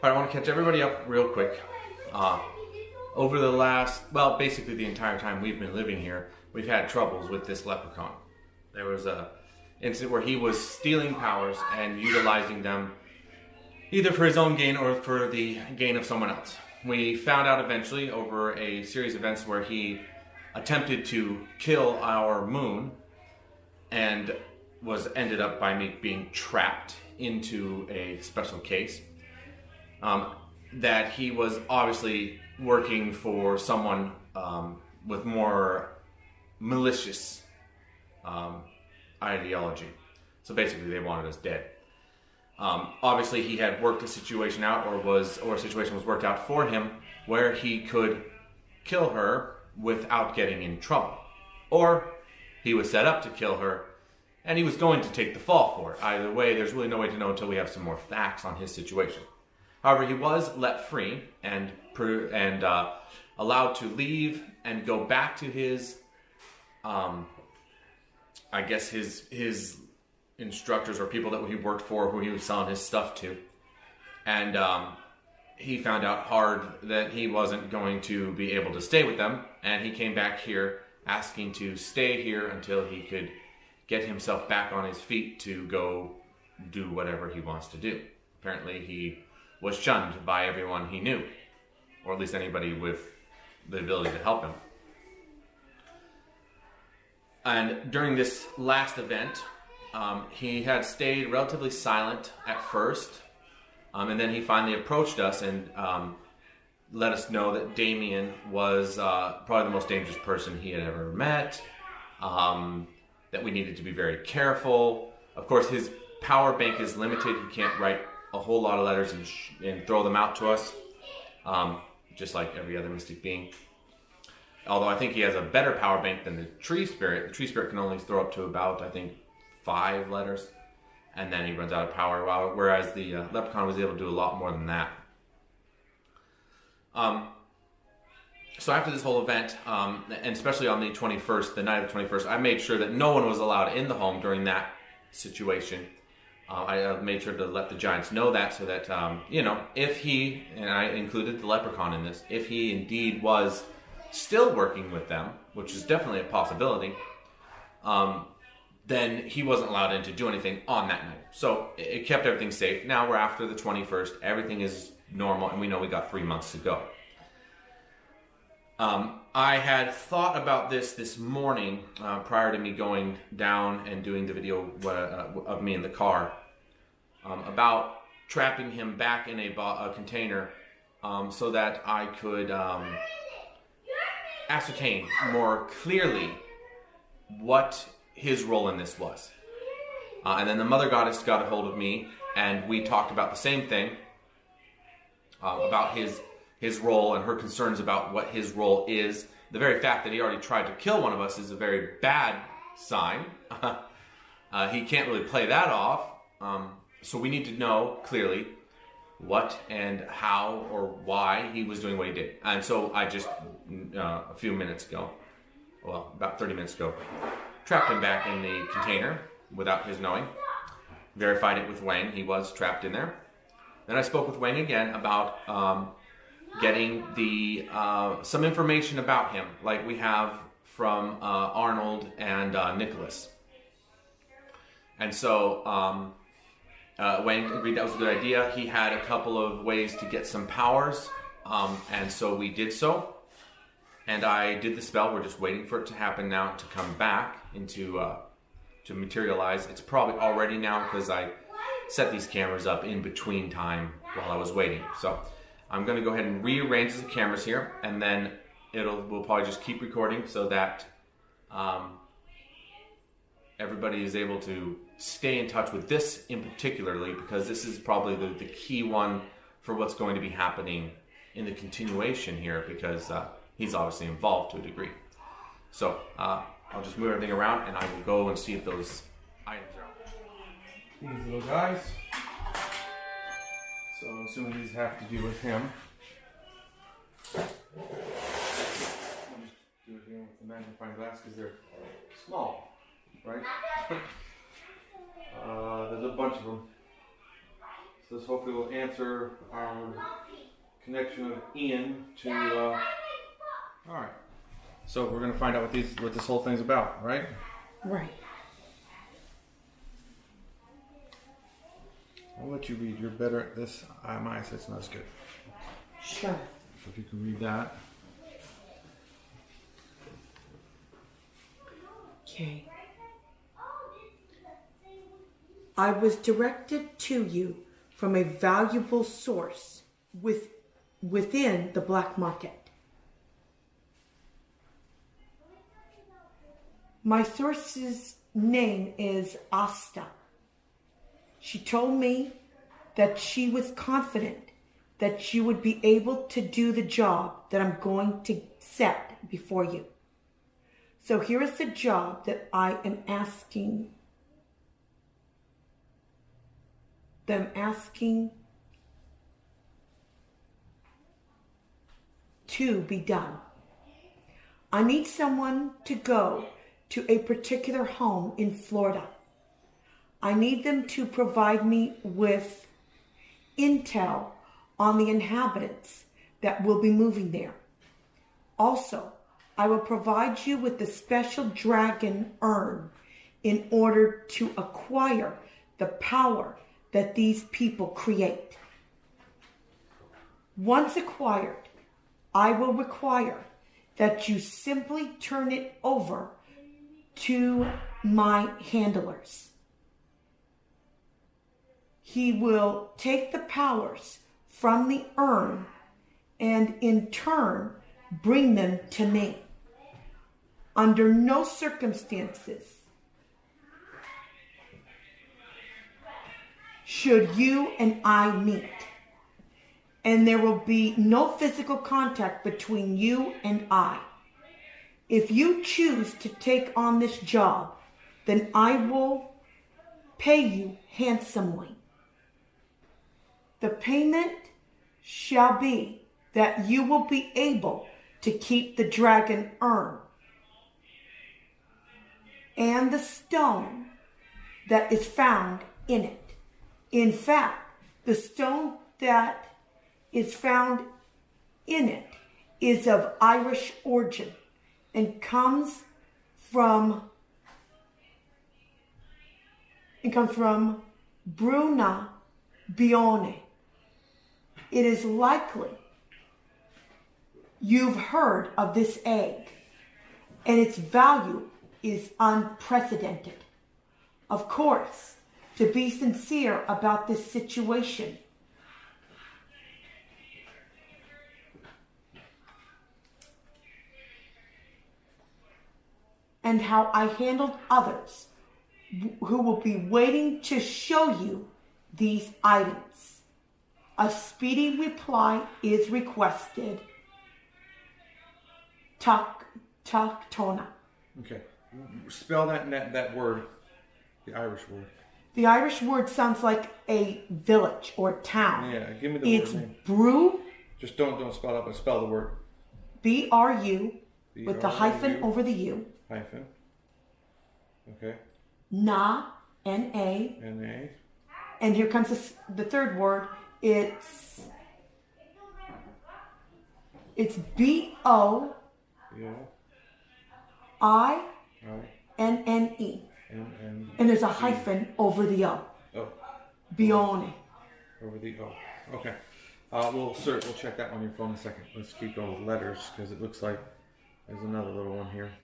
But I want to catch everybody up real quick. Over the last, well, basically the entire time we've been living here, we've had troubles with this leprechaun. There was a incident where he was stealing powers and utilizing them either for his own gain or for the gain of someone else. We found out eventually over a series of events where he attempted to kill our moon and ended up by me being trapped into a special case. That he was obviously working for someone with more malicious ideology. So basically they wanted us dead. Obviously he had worked a situation out or a situation was worked out for him where he could kill her without getting in trouble. Or he was set up to kill her and he was going to take the fall for it. Either way, there's really no way to know until we have some more facts on his situation. However, he was let free and allowed to leave and go back to his, I guess his instructors or people that he worked for, who he was selling his stuff to. And he found out hard that he wasn't going to be able to stay with them. And he came back here asking to stay here until he could get himself back on his feet to go do whatever he wants to do. Apparently he was shunned by everyone he knew, or at least anybody with the ability to help him. And during this last event, he had stayed relatively silent at first, and then he finally approached us and let us know that Damien was probably the most dangerous person he had ever met, that we needed to be very careful. Of course, his power bank is limited. He can't write a whole lot of letters and throw them out to us, just like every other mystic being. Although I think he has a better power bank than the tree spirit. The tree spirit can only throw up to about, I think, 5 letters, and then he runs out of power, whereas the leprechaun was able to do a lot more than that. So after this whole event, and especially on the 21st, the night of the 21st, I made sure that no one was allowed in the home during that situation. I made sure to let the giants know that, so that, if he, and I included the leprechaun in this, if he indeed was still working with them, which is definitely a possibility, then he wasn't allowed in to do anything on that night. So it kept everything safe. Now we're after the 21st, everything is normal, and we know we got 3 months to go. I had thought about this morning prior to me going down and doing the video of me in the car about trapping him back in a container so that I could ascertain more clearly what his role in this was. And then the Mother Goddess got a hold of me and we talked about the same thing, about his role and her concerns about what his role is. The very fact that he already tried to kill one of us is a very bad sign. He can't really play that off. So we need to know clearly what and how or why he was doing what he did. And so I just, a few minutes ago, well, about 30 minutes ago, trapped him back in the container without his knowing. Verified it with Wang. He was trapped in there. Then I spoke with Wang again about getting some information about him, like we have from Arnold and Nicholas. And so Wang agreed that was a good idea. He had a couple of ways to get some powers, and so we did so. And I did the spell. We're just waiting for it to happen now to come back into to materialize. It's probably already now because I set these cameras up in between time while I was waiting. So I'm going to go ahead and rearrange the cameras here, and then we'll probably just keep recording so that everybody is able to stay in touch with this in particularly, because this is probably the key one for what's going to be happening in the continuation here, because he's obviously involved to a degree. So I'll just move everything around and I will go and see if those items are out. These little guys. So I'm assuming these have to do with him. I'll just do it here with the magnifying glass because they're small, right? There's a bunch of them. So this hopefully will answer our connection of Ian to. All right. So we're gonna find out what this whole thing's about, right? Right. I'll let you read. You're better at this. My eyesight's not as good. Sure. So if you can read that. Okay. I was directed to you from a valuable source within the black market. My source's name is Asta. She told me that she was confident that you would be able to do the job that I'm going to set before you. So here is the job that I am asking to be done. I need someone to go to a particular home in Florida. I need them to provide me with intel on the inhabitants that will be moving there. Also, I will provide you with the special dragon urn in order to acquire the power that these people create. Once acquired, I will require that you simply turn it over to my handlers. He will take the powers from the urn and in turn bring them to me. Under no circumstances should you and I meet. And there will be no physical contact between you and I. If you choose to take on this job, then I will pay you handsomely. The payment shall be that you will be able to keep the dragon urn and the stone that is found in it. In fact, the stone that is found in it is of Irish origin and comes from Bruna Bione. It is likely you've heard of this egg, and its value is unprecedented. Of course, to be sincere about this situation, and how I handled others who will be waiting to show you these items. A speedy reply is requested. Tactona. Okay. Spell that word, the Irish word. The Irish word sounds like a village or town. Yeah, give me the word name. It's brew. Just don't spell it out, but spell the word. B-R-U with the hyphen over the U. Hyphen. Okay. Na, N-A. N-A. And here comes the third word. It's B-O. I-N-N-E. And there's a hyphen over the O. Oh. Bione. Over the O. Okay. We'll check that on your phone in a second. Let's keep going with letters because it looks like there's another little one here.